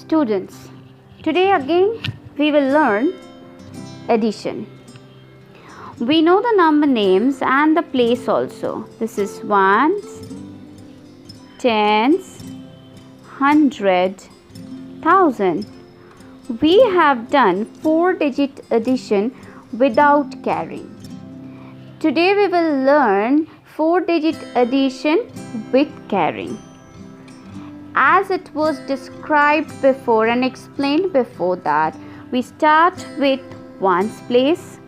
Students, today again we will learn addition. We know the number names and the place also. This is ones, tens, hundred, thousand. We have done 4-digit addition without carrying. Today we will learn 4-digit addition with carrying. As it was described before and explained before that, we start with ones place.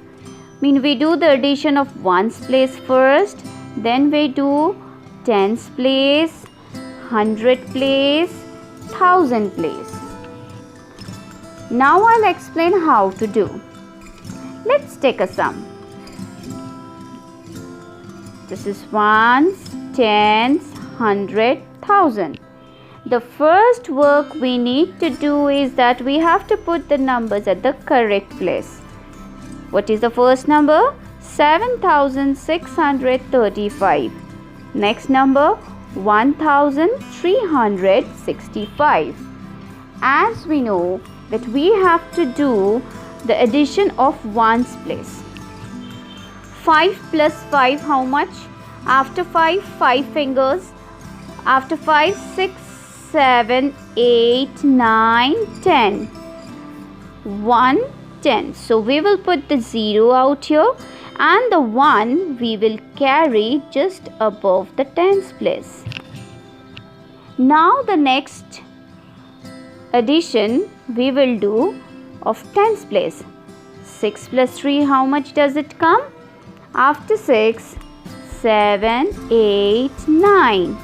We do the addition of ones place first, then we do tens place, hundred place, thousand place. Now I'll explain how to do. Let's take a sum. This is ones, tens, hundred, thousand. The first work we need to do is that we have to put the numbers at the correct place. What is the first number? 7,635. Next number 1,365. As we know that we have to do the addition of ones place. 5 plus 5 how much? After 5, 5 fingers. After 5, 6, 7, 8, 9, 10. 1, 10. So we will put the 0 out here and the 1 we will carry just above the tens place. Now the next addition we will do of tens place. 6 plus 3 how much does it come? After 6, 7, 8, 9.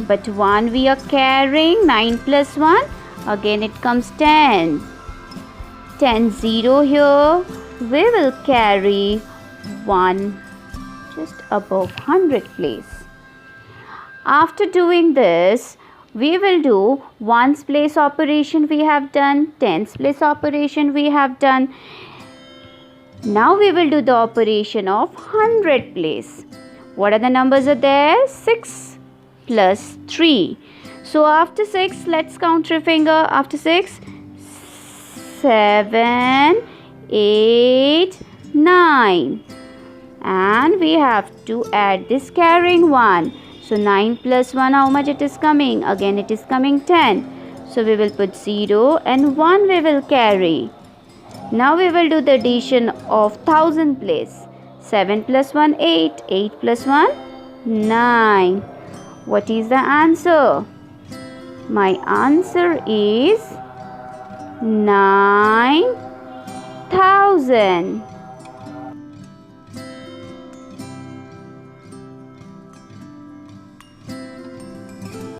But 1 we are carrying, 9 plus 1, again it comes 10. 10, 0 here, we will carry 1 just above 100 place. After doing this, we will do ones place operation we have done, tens place operation we have done. Now we will do the operation of 100 place. What are the numbers are there? 6 plus 3. So after 6, let's count 3 finger. After 6, 7, 8, 9. And we have to add this carrying 1. So 9 plus 1, how much it is coming? Again it is coming 10. So we will put 0 and 1 we will carry. Now we will do the addition of thousand place. 7 plus 1, 8. 8 plus 1, 9. What is the answer? My answer is 9,000.